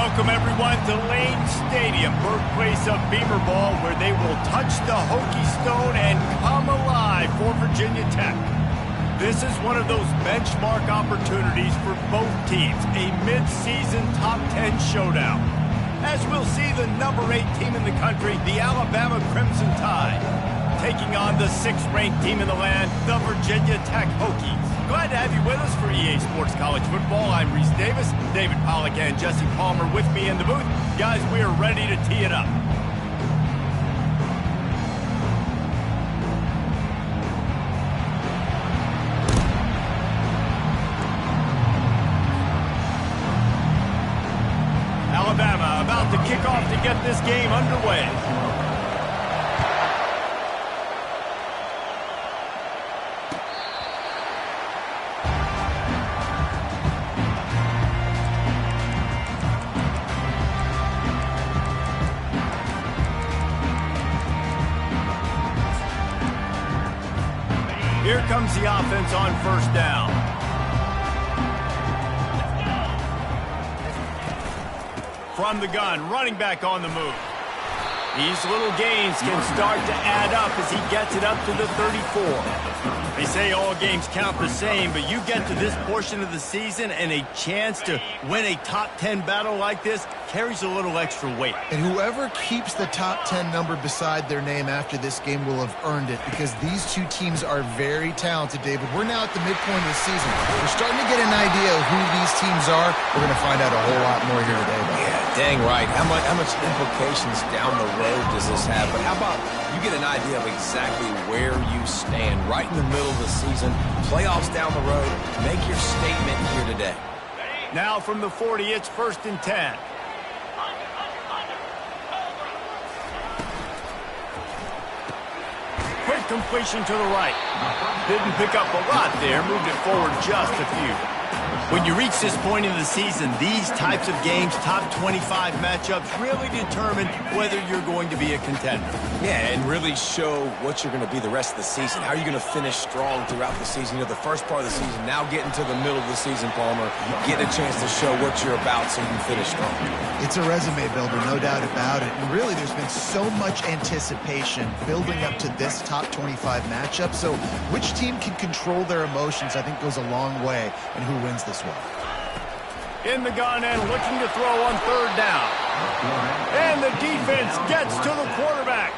Welcome, everyone, to Lane Stadium, birthplace of Beamer Ball, where they will touch the Hokie Stone and come alive for Virginia Tech. This is one of those benchmark opportunities for both teams, a mid-season top 10 showdown. As we'll see the number 8 team in the country, the Alabama Crimson Tide, taking on the 6th-ranked team in the land, the Virginia Tech Hokies. Glad to have you with us for EA Sports College Football. I'm Reese Davis, David Pollack and Jesse Palmer with me in the booth. Guys, we are ready to tee it up. Alabama about to kick off to get this game underway. Here comes the offense on first down. From the gun, running back on the move. These little gains can start to add up as he gets it up to the 34. They say all games count the same, but you get to this portion of the season and a chance to win a top 10 battle like this carries a little extra weight. And whoever keeps the top 10 number beside their name after this game will have earned it, because these two teams are very talented, David. We're now at the midpoint of the season. We're starting to get an idea of who these teams are. We're going to find out a whole lot more here today. Yeah, dang right. How much implications down the road does this have? But how about you get an idea of exactly where you stand right in the middle of the season, playoffs down the road, make your statement here today. Now from the 40, it's 1st and 10. Quick completion to the right. Didn't pick up a lot there, moved it forward just a few. When you reach this point in the season, these types of games, top 25 matchups, really determine whether you're going to be a contender. Yeah, and really show what you're going to be the rest of the season. How are you going to finish strong throughout the season? You know, the first part of the season, now getting to the middle of the season, Palmer, you get a chance to show what you're about so you can finish strong. It's a resume builder, no doubt about it. And really, there's been so much anticipation building up to this top 25 matchup. So which team can control their emotions, I think, goes a long way in who wins this one. In the gun and looking to throw on 3rd down. And the defense gets to the quarterback.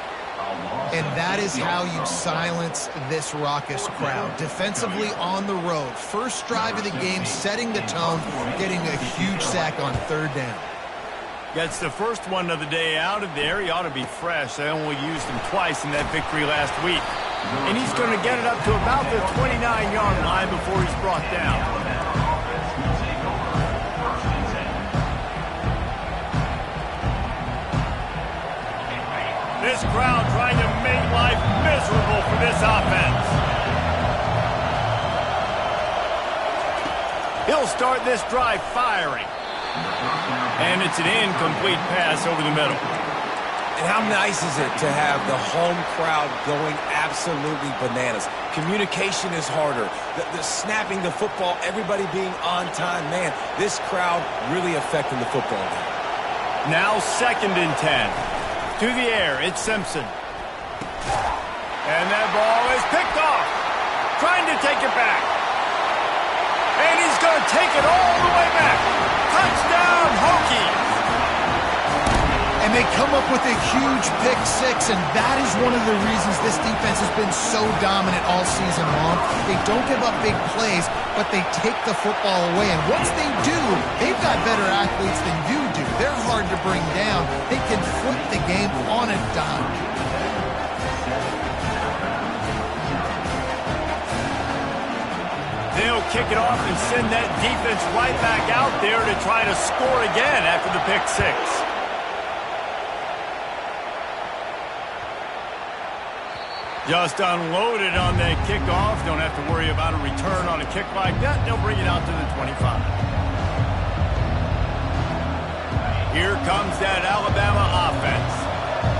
And that is how you silence this raucous crowd. Defensively on the road. First drive of the game, setting the tone, getting a huge sack on 3rd down. Gets the first one of the day out of there. He ought to be fresh. They only used him twice in that victory last week. And he's going to get it up to about the 29-yard line before he's brought down. This crowd trying to make life miserable for this offense. He'll start this drive firing. And it's an incomplete pass over the middle. And how nice is it to have the home crowd going absolutely bananas? Communication is harder. The snapping the football, everybody being on time. Man, this crowd really affecting the football game. Now 2nd and 10. To the air, it's Simpson. And that ball is picked off. Trying to take it back. And he's going to take it all the way back. Touchdown, Hokies! And they come up with a huge pick 6, and that is one of the reasons this defense has been so dominant all season long. They don't give up big plays, but they take the football away. And once they do, they've got better athletes than you do. They're hard to bring down. They can flip the game on a dime. They'll kick it off and send that defense right back out there to try to score again after the pick 6. Just unloaded on that kickoff. Don't have to worry about a return on a kick like that. They'll bring it out to the 25. Here comes that Alabama offense.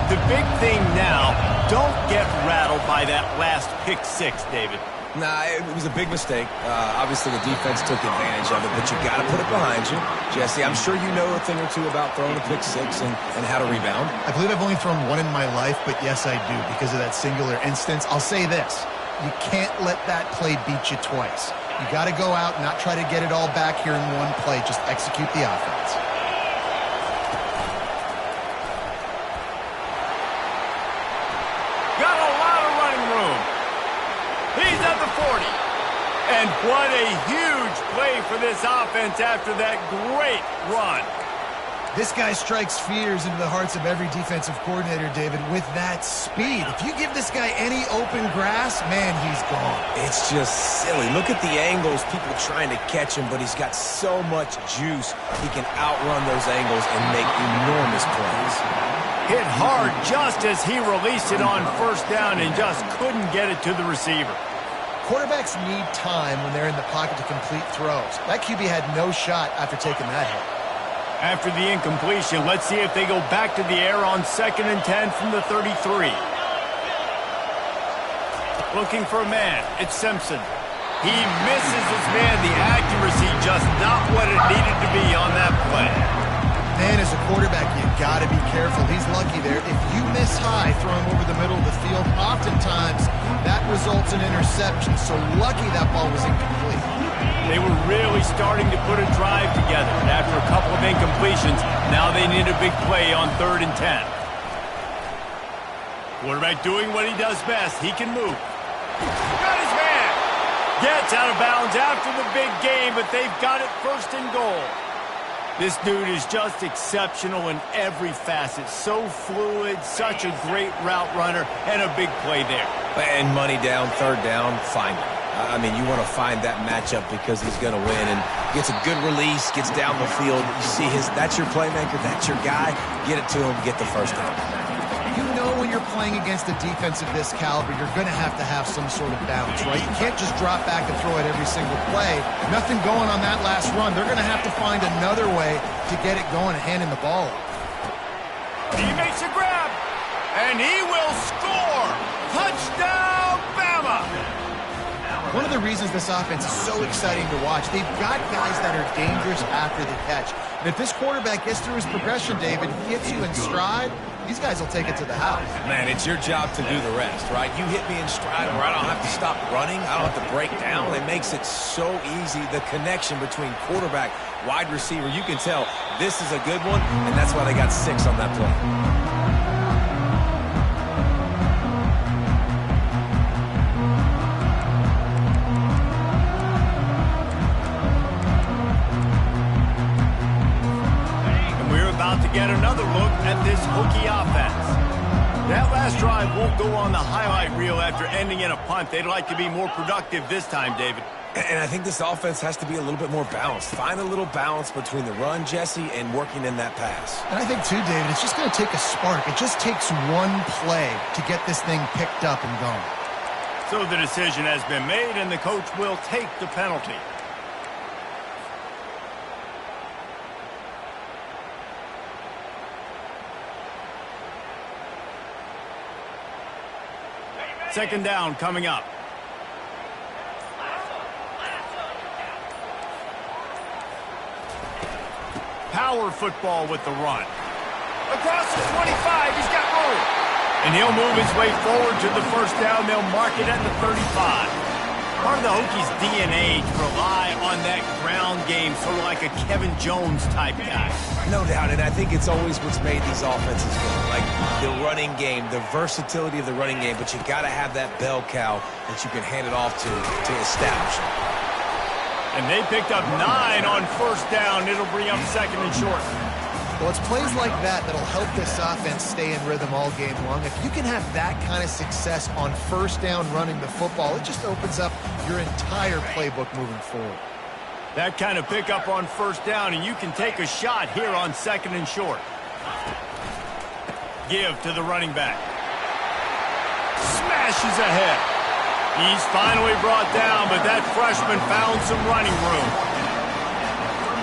The big thing now, don't get rattled by that last pick 6, David. Nah, it was a big mistake. Obviously, the defense took advantage of it, but you got to put it behind you. Jesse, I'm sure you know a thing or two about throwing a pick six and how to rebound. I believe I've only thrown one in my life, but yes, I do because of that singular instance. I'll say this. You can't let that play beat you twice. You got to go out and not try to get it all back here in one play. Just execute the offense. Got a lot of running room. He's at the 40. And what a huge play for this offense after that great run. This guy strikes fears into the hearts of every defensive coordinator, David, with that speed. If you give this guy any open grass, man, he's gone. It's just silly. Look at the angles, people trying to catch him, but he's got so much juice. He can outrun those angles and make enormous plays. Hit hard just as he released it on first down and just couldn't get it to the receiver. Quarterbacks need time when they're in the pocket to complete throws. That QB had no shot after taking that hit. After the incompletion, let's see if they go back to the air on 2nd and 10 from the 33. Looking for a man. It's Simpson. He misses his man. The accuracy just not what it needed to be on that play. Man, as a quarterback, you got to be careful. He's lucky there. If you miss high throwing over the middle of the field, oftentimes that results in interception. So lucky that ball was incomplete. They were really starting to put a drive together. And after a couple of incompletions, now they need a big play on 3rd and 10. Quarterback doing what he does best. He can move. Got his man. Gets out of bounds after the big game, but they've got it 1st and goal. This dude is just exceptional in every facet. So fluid, such a great route runner, and a big play there. And money down, 3rd down, find him. I mean, you want to find that matchup because he's going to win and gets a good release, gets down the field. You see that's your playmaker, that's your guy. Get it to him, get the 1st down. You know when you're playing against a defense of this caliber, you're going to have some sort of balance, right? You can't just drop back and throw it every single play. Nothing going on that last run. They're going to have to find another way to get it going and handing the ball. He makes a grab, and he will score. Touchdown, Bama! One of the reasons this offense is so exciting to watch, they've got guys that are dangerous after the catch. And if this quarterback gets through his progression, David, hits you in stride, these guys will take it to the house. Man, it's your job to do the rest, right? You hit me in stride where I don't have to stop running. I don't have to break down. It makes it so easy. The connection between quarterback, wide receiver, you can tell this is a good one, and that's why they got 6 on that play. To get another look at this Hokie offense. That last drive won't go on the highlight reel after ending in a punt. They'd like to be more productive this time, David. And I think this offense has to be a little bit more balanced. Find a little balance between the run, Jesse, and working in that pass. And I think, too, David, it's just going to take a spark. It just takes one play to get this thing picked up and going. So the decision has been made, and the coach will take the penalty. Second down coming up. Power football with the run. Across the 25, he's got room. And he'll move his way forward to the 1st down. They'll mark it at the 35. Part of the Hokies' DNA to rely on that ground game, sort of like a Kevin Jones type guy. No doubt, and I think it's always what's made these offenses good. Like the running game, the versatility of the running game, but you got to have that bell cow that you can hand it off to establish it. And they picked up 9 on 1st down. It'll bring up 2nd and short. Well, it's plays like that that'll help this offense stay in rhythm all game long. If you can have that kind of success on 1st down running the football, it just opens up your entire playbook moving forward. That kind of pickup on 1st down, and you can take a shot here on 2nd and short. Give to the running back. Smashes ahead. He's finally brought down, but that freshman found some running room.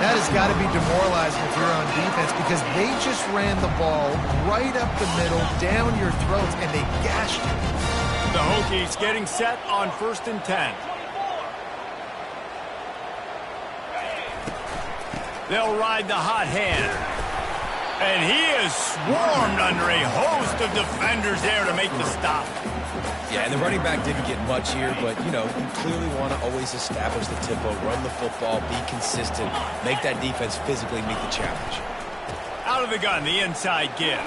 That has got to be demoralizing if you're on defense because they just ran the ball right up the middle, down your throats, and they gashed you. The Hokies getting set on 1st and 10. They'll ride the hot hand. And he is swarmed under a host of defenders there to make the stop. Yeah, and the running back didn't get much here, but, you know, you clearly want to always establish the tempo, run the football, be consistent, make that defense physically meet the challenge. Out of the gun, the inside give.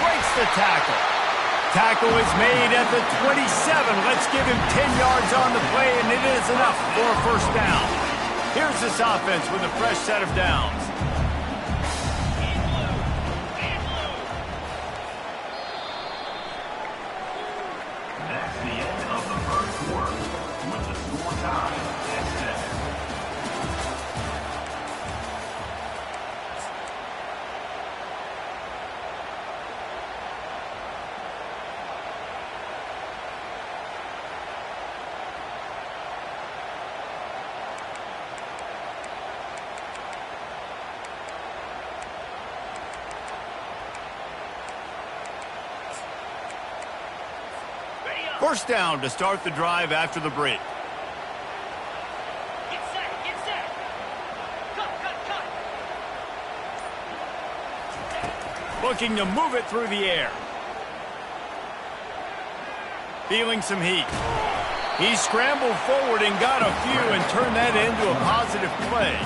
Breaks the tackle. Tackle is made at the 27. Let's give him 10 yards on the play, and it is enough for a first down. Here's this offense with a fresh set of downs. That's the end of the first quarter, with the score tied at 7. First down to start the drive after the break. Get set, get set. Cut, cut, cut. Looking to move it through the air. Feeling some heat. He scrambled forward and got a few and turned that into a positive play.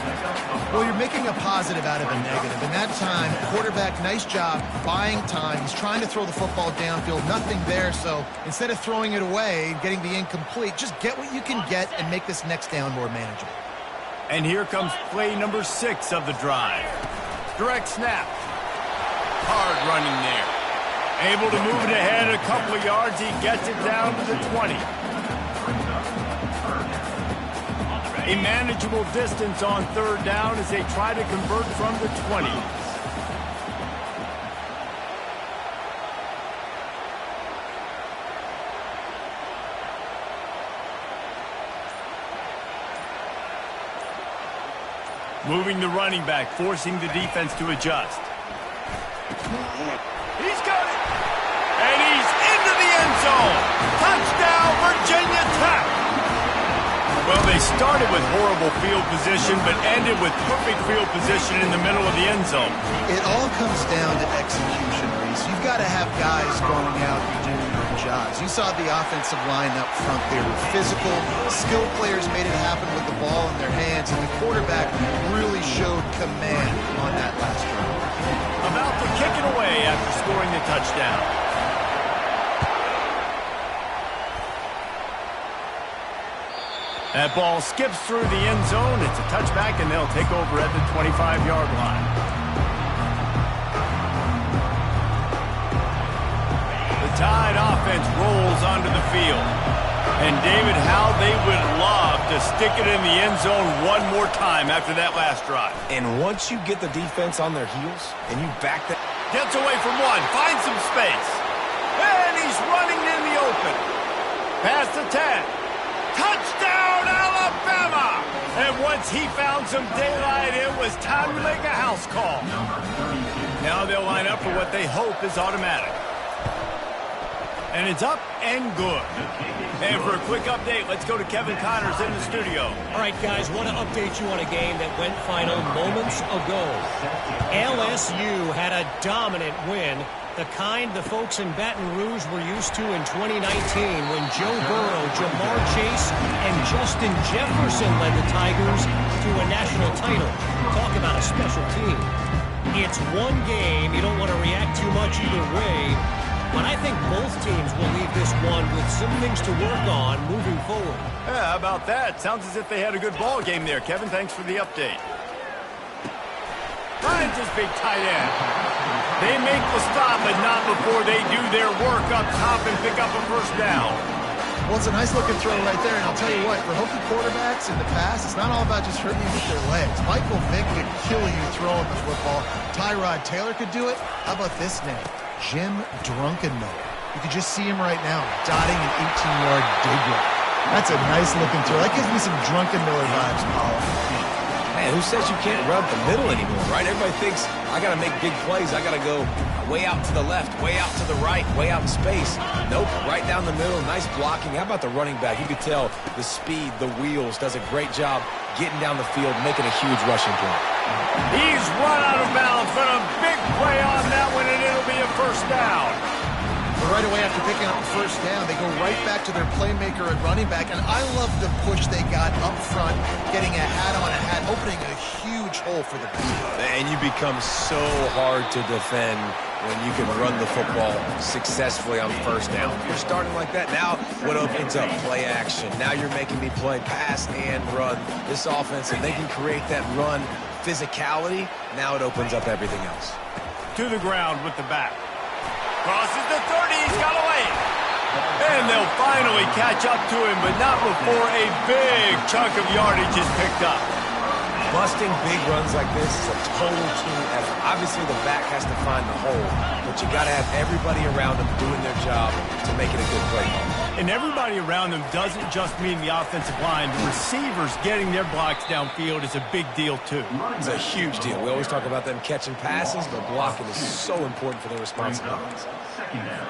Well, you're making a positive out of a negative. And that time, quarterback, nice job buying time. He's trying to throw the football downfield. Nothing there, so instead of throwing it away and getting the incomplete, just get what you can get and make this next down more manageable. And here comes play number 6 of the drive. Direct snap. Hard running there. Able to move it ahead a couple of yards. He gets it down to the 20. A manageable distance on 3rd down as they try to convert from the 20. Moving the running back, forcing the defense to adjust. He's got it! And he's into the end zone! Touchdown, Virginia Tech! Well, they started with horrible field position, but ended with perfect field position in the middle of the end zone. It all comes down to execution, Reese. You've got to have guys going out and doing their jobs. You saw the offensive line up front there with physical, skilled players made it happen with the ball in their hands, and the quarterback really showed command on that last drive. About to kick it away after scoring the touchdown. That ball skips through the end zone. It's a touchback, and they'll take over at the 25-yard line. The Tide offense rolls onto the field. And, David, how they would love to stick it in the end zone one more time after that last drive. And once you get the defense on their heels and you back that... Gets away from one, finds some space. And he's running in the open. Past the 10. Touchdown, Alabama! And once he found some daylight, it was time to make a house call. Now they'll line up for what they hope is automatic. And it's up and good. And for a quick update, let's go to Kevin Connors in the studio. All right, guys, want to update you on a game that went final moments ago. LSU had a dominant win, the kind the folks in Baton Rouge were used to in 2019 when Joe Burrow, Jamar Chase, and Justin Jefferson led the Tigers to a national title. Talk about a special team. It's one game. You don't want to react too much either way, but I think both teams will leave this one with some things to work on moving forward. Yeah, how about that? Sounds as if they had a good ball game there. Kevin, thanks for the update. Finds his big tight end. They make the stop, but not before they do their work up top and pick up a first down. Well, it's a nice-looking throw right there, and I'll tell you what, for Hokie quarterbacks in the past, it's not all about just hurting you with their legs. Michael Vick could kill you throwing the football. Tyrod Taylor could do it. How about this name? Jim Drunkenmiller. You can just see him right now, dotting an 18-yard dig route. That's a nice-looking throw. That gives me some Drunkenmiller vibes, Paul. Yeah, who says you can't run up the middle anymore, right? Everybody thinks, I got to make big plays. I got to go way out to the left, way out to the right, way out in space. Nope, right down the middle. Nice blocking. How about the running back? You could tell the speed, the wheels, does a great job getting down the field, making a huge rushing play. He's run out of bounds, but a big play on that one, and it'll be a first down. But right away after picking up the first down, they go right back to their playmaker at running back, and I love the push they got up front, getting a hat on a hat, opening a huge hole for the people. And you become so hard to defend when you can run the football successfully on first down. You're starting like that. Now what opens up? Play action. Now you're making me play pass and run. This offense, if they can create that run physicality, now it opens up everything else. To the ground with the back. Crosses the 30, he's got away. And they'll finally catch up to him, but not before a big chunk of yardage is picked up. Busting big runs like this is a total team effort. Obviously, the back has to find the hole, but you got to have everybody around them doing their job to make it a good play call. And everybody around them doesn't just mean the offensive line. The receivers getting their blocks downfield is a big deal, too. It's a huge deal. We always talk about them catching passes, but blocking is so important for their responsibilities.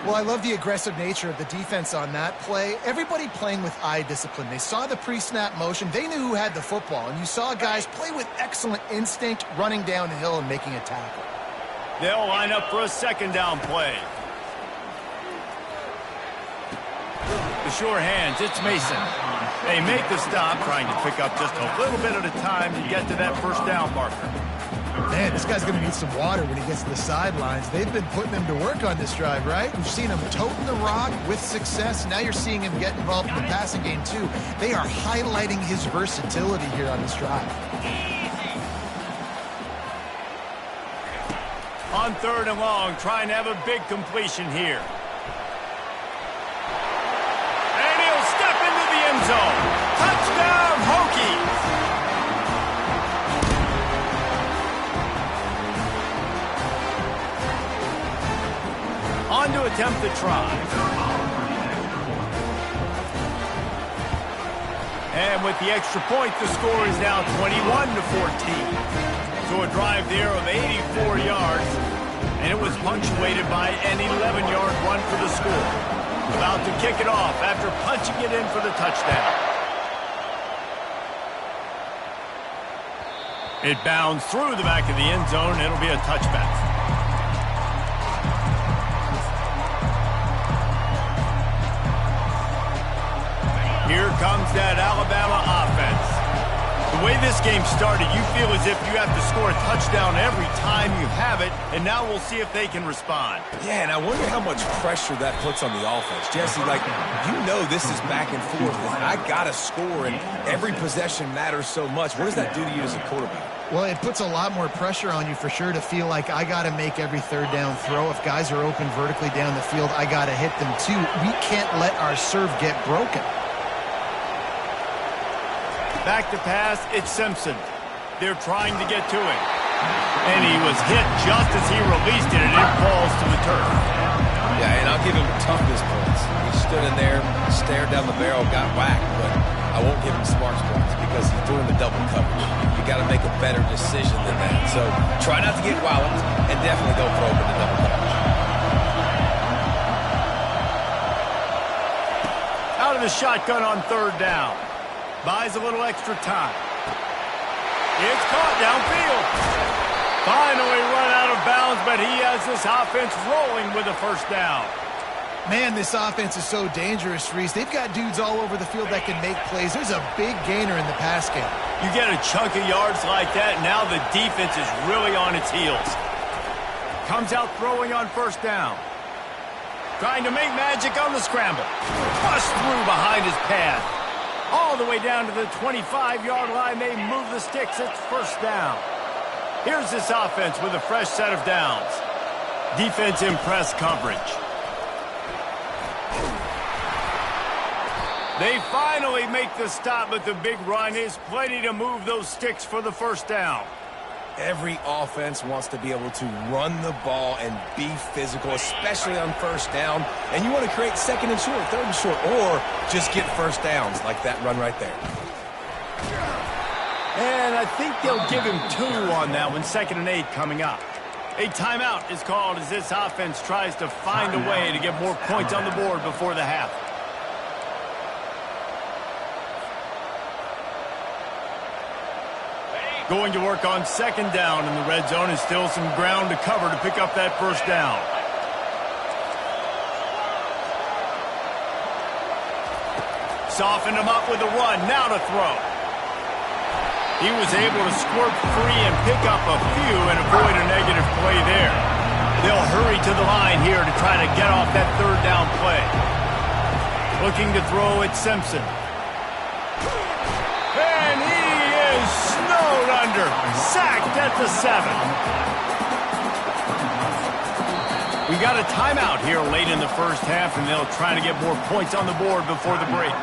Well, I love the aggressive nature of the defense on that play. Everybody playing with eye discipline. They saw the pre-snap motion. They knew who had the football, and you saw guys play with excellent instinct, running down the hill and making a tackle. They'll line up for a second down play. The sure hands, it's Mason. They make the stop, trying to pick up just a little bit at a time to get to that first down marker. Man, this guy's going to need some water when he gets to the sidelines. They've been putting him to work on this drive, right? We've seen him toting the rock with success. Now you're seeing him get involved in the passing game, too. They are highlighting his versatility here on this drive. On third and long, trying to have a big completion here. And he'll step into the end zone. Touchdown, Hokies! On to attempt the try. And with the extra point, the score is now 21-14. So a drive there of 84 yards, and it was punctuated by an 11-yard run for the score. About to kick it off after punching it in for the touchdown. It bounds through the back of the end zone, and it'll be a touchback. Here comes that Alabama offense. The way this game started, you feel as if you have to score a touchdown every time you have it, and now we'll see if they can respond. Yeah, and I wonder how much pressure that puts on the offense. Jesse, like, you know this is back and forth. I got to score, and every possession matters so much. What does that do to you as a quarterback? Well, it puts a lot more pressure on you for sure to feel like I got to make every third down throw. If guys are open vertically down the field, I got to hit them too. We can't let our serve get broken. Back to pass, it's Simpson. They're trying to get to him. And he was hit just as he released it, and it falls to the turf. Yeah, and I'll give him toughness points. He stood in there, stared down the barrel, got whacked, but I won't give him smarts points because he's doing the double coverage. You got to make a better decision than that. So try not to get walloped, and definitely don't throw him in the double coverage. Out of the shotgun on third down. Buys a little extra time. It's caught downfield. Finally run out of bounds, but he has this offense rolling with a first down. Man, this offense is so dangerous, Reese. They've got dudes all over the field that can make plays. There's a big gainer in the pass game. You get a chunk of yards like that, now the defense is really on its heels. Comes out throwing on first down. Trying to make magic on the scramble. Bust through behind his pad. All the way down to the 25-yard line. They move the sticks. It's first down. Here's this offense with a fresh set of downs. Defense in press coverage. They finally make the stop, but the big run is plenty to move those sticks for the first down. Every offense wants to be able to run the ball and be physical, especially on first down. And you want to create second and short, third and short, or just get first downs like that run right there. And I think they'll give him 2 on that one, 2nd and 8 coming up. A timeout is called as this offense tries to find a way to get more points on the board before the half. Going to work on 2nd down in the red zone, and still some ground to cover to pick up that 1st down. Softened him up with a run, now to throw. He was able to squirt free and pick up a few and avoid a negative play there. They'll hurry to the line here to try to get off that 3rd down play. Looking to throw at Simpson. And he is snowed under. Sacked at the 7. We got a timeout here late in the 1st half, and they'll try to get more points on the board before the break.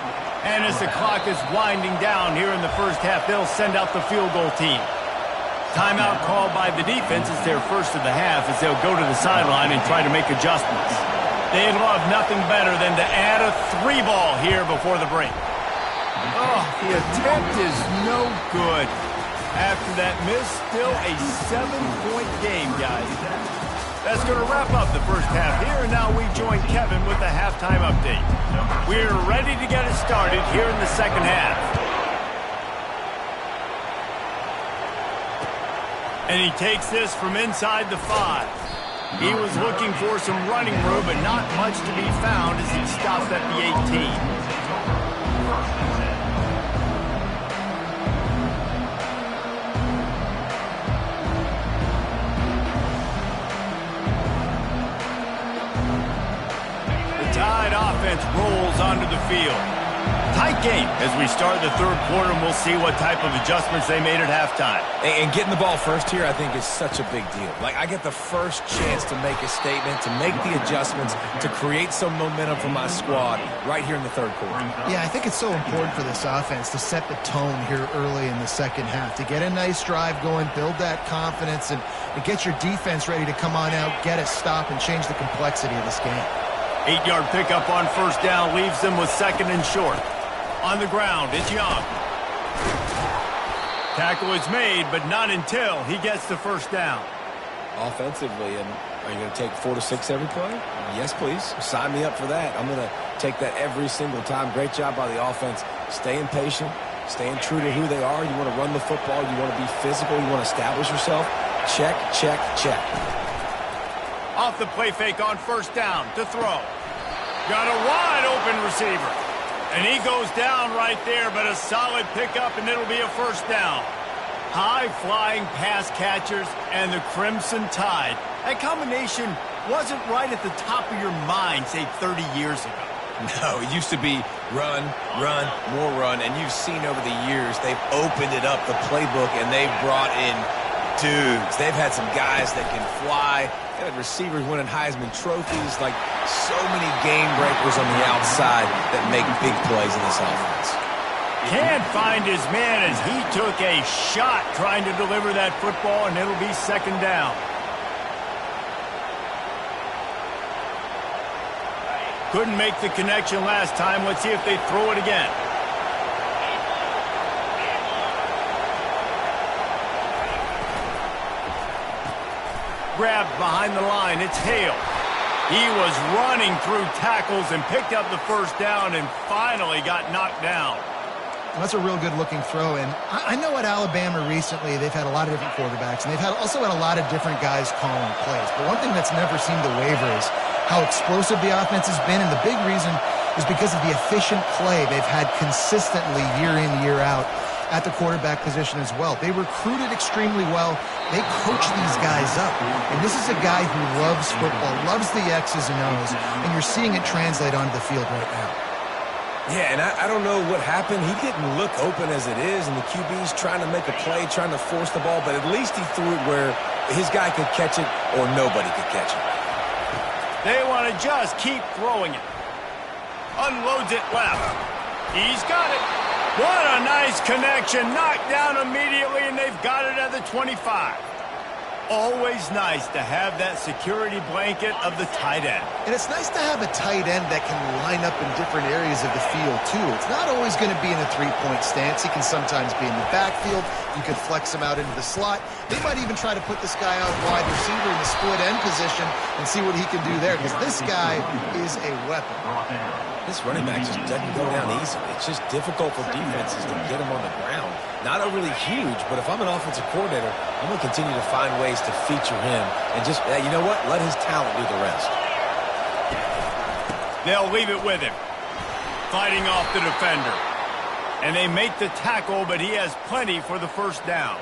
And as the clock is winding down here in the 1st half, they'll send out the field goal team. Timeout called by the defense. It's their 1st of the half as they'll go to the sideline and try to make adjustments. They'd love nothing better than to add a 3-ball here before the break. Oh, the attempt is no good. After that miss, still a 7-point game, guys. That's going to wrap up the 1st half here, and now we join Kevin with the halftime update. We're ready to get it started here in the 2nd half. And he takes this from inside the 5. He was looking for some running room, but not much to be found as he stopped at the 18. Tide offense rolls onto the field. Tight game as we start the 3rd quarter, and we'll see what type of adjustments they made at halftime. And getting the ball first here, I think, is such a big deal. Like, I get the first chance to make a statement, to make the adjustments, to create some momentum for my squad right here in the 3rd quarter. Yeah, I think it's so important for this offense to set the tone here early in the 2nd half, to get a nice drive going, build that confidence, and get your defense ready to come on out, get a stop, and change the complexity of this game. 8-yard pickup on 1st down leaves them with 2nd and short. On the ground, it's Young. Tackle is made, but not until he gets the 1st down. Offensively, and are you going to take 4 to 6 every play? Yes, please. Sign me up for that. I'm going to take that every single time. Great job by the offense. Staying patient, staying true to who they are. You want to run the football. You want to be physical. You want to establish yourself. Check, check, check. Off the play fake on 1st down to throw. Got a wide open receiver. And he goes down right there, but a solid pickup, and it'll be a 1st down. High-flying pass catchers and the Crimson Tide. That combination wasn't right at the top of your mind, say, 30 years ago. No, it used to be run, run, more run, and you've seen over the years they've opened it up, the playbook, and they've brought in dudes. They've had some guys that can fly. They had receivers winning Heisman trophies, like so many game breakers on the outside that make big plays in this offense. Can't find his man as he took a shot trying to deliver that football, and it'll be 2nd down. Couldn't make the connection last time. Let's see if they throw it again. Grabbed behind the line. It's Hale. He was running through tackles and picked up the 1st down and finally got knocked down. That's a real good-looking throw, and I know at Alabama recently they've had a lot of different quarterbacks, and they've also had a lot of different guys calling plays. But one thing that's never seemed to waver is how explosive the offense has been, and the big reason is because of the efficient play they've had consistently year in, year out at the quarterback position as well. They recruited extremely well. They coach these guys up. And this is a guy who loves football, loves the X's and O's, and you're seeing it translate onto the field right now. Yeah, and I don't know what happened. He didn't look open as it is, and the QB's trying to make a play, trying to force the ball, but at least he threw it where his guy could catch it or nobody could catch it. They want to just keep throwing it. Unloads it left. He's got it. What a nice connection. Knocked down immediately, and they've got it at the 25. always nice to have that security blanket of the tight end. And it's nice to have a tight end that can line up in different areas of the field, too. It's not always going to be in a three-point stance. He can sometimes be in the backfield. You could flex him out into the slot. They might even try to put this guy out wide receiver in the split end position and see what he can do there, because this guy is a weapon. This running back just doesn't go down easily. It's just difficult for defenses to get him on the ground. Not overly huge, but if I'm an offensive coordinator, I'm going to continue to find ways to feature him and just, you know what, let his talent do the rest. They'll leave it with him. Fighting off the defender. And they make the tackle, but he has plenty for the first down.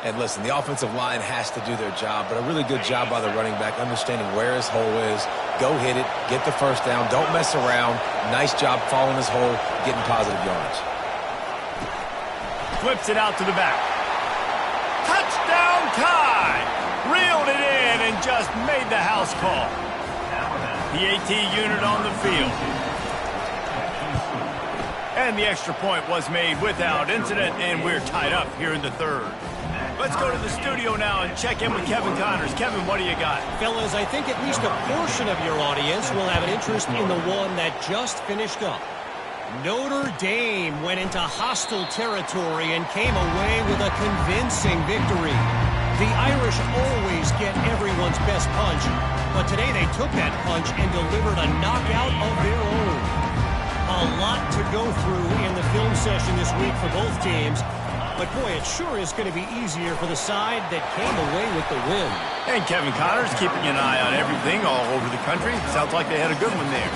And listen, the offensive line has to do their job, but a really good job by the running back understanding where his hole is. Go hit it, get the first down, don't mess around. Nice job following his hole, getting positive yards. Flips it out to the back. Touchdown tie! Reeled it in and just made the house call. The AT unit on the field. And the extra point was made without incident, and we're tied up here in the third. Let's go to the studio now and check in with Kevin Connors. Kevin, what do you got? Fellas, I think at least a portion of your audience will have an interest in the one that just finished up. Notre Dame went into hostile territory and came away with a convincing victory. The Irish always get everyone's best punch, but today they took that punch and delivered a knockout of their own. A lot to go through in the film session this week for both teams, but boy, it sure is going to be easier for the side that came away with the win. And Kevin Connors keeping an eye on everything all over the country. Sounds like they had a good one there.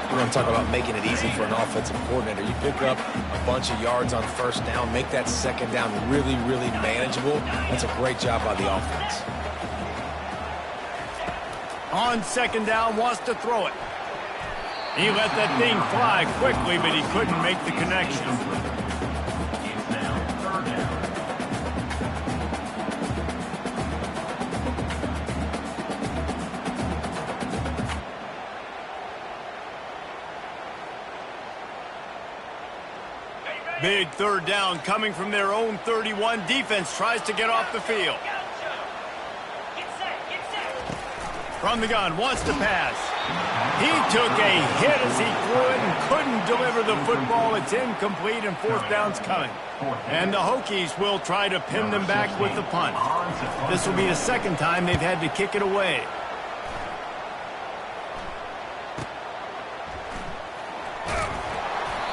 You want to talk about making it easy for an offensive coordinator. You pick up a bunch of yards on first down, make that second down really, really manageable. That's a great job by the offense. On second down, wants to throw it. He let that thing fly quickly, but he couldn't make the connection. It's now third down. Big third down coming from their own 31. Defense tries to get off the field. Get set. From the gun, wants to pass. He took a hit as he threw it and couldn't deliver the football. It's incomplete and fourth down's coming. And the Hokies will try to pin them back with the punt. This will be the second time they've had to kick it away.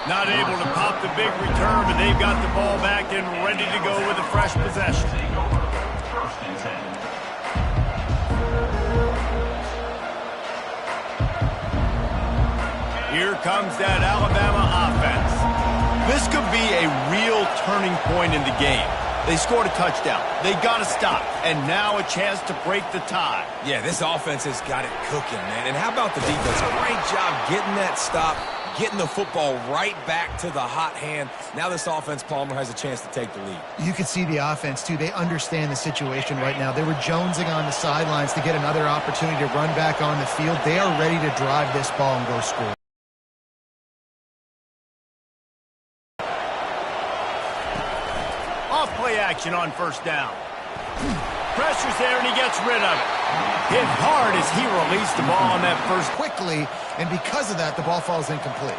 Not able to pop the big return, but they've got the ball back and ready to go with a fresh possession. First and 10. Here comes that Alabama offense. This could be a real turning point in the game. They scored a touchdown. They got to stop. And now a chance to break the tie. Yeah, this offense has got it cooking, man. And how about the defense? Great job getting that stop, getting the football right back to the hot hand. Now this offense, Palmer, has a chance to take the lead. You can see the offense, too. They understand the situation right now. They were jonesing on the sidelines to get another opportunity to run back on the field. They are ready to drive this ball and go score. Off-play action on first down. Pressure's there, and he gets rid of it. Hit hard as he released the ball on that first. Quickly, and because of that, the ball falls incomplete.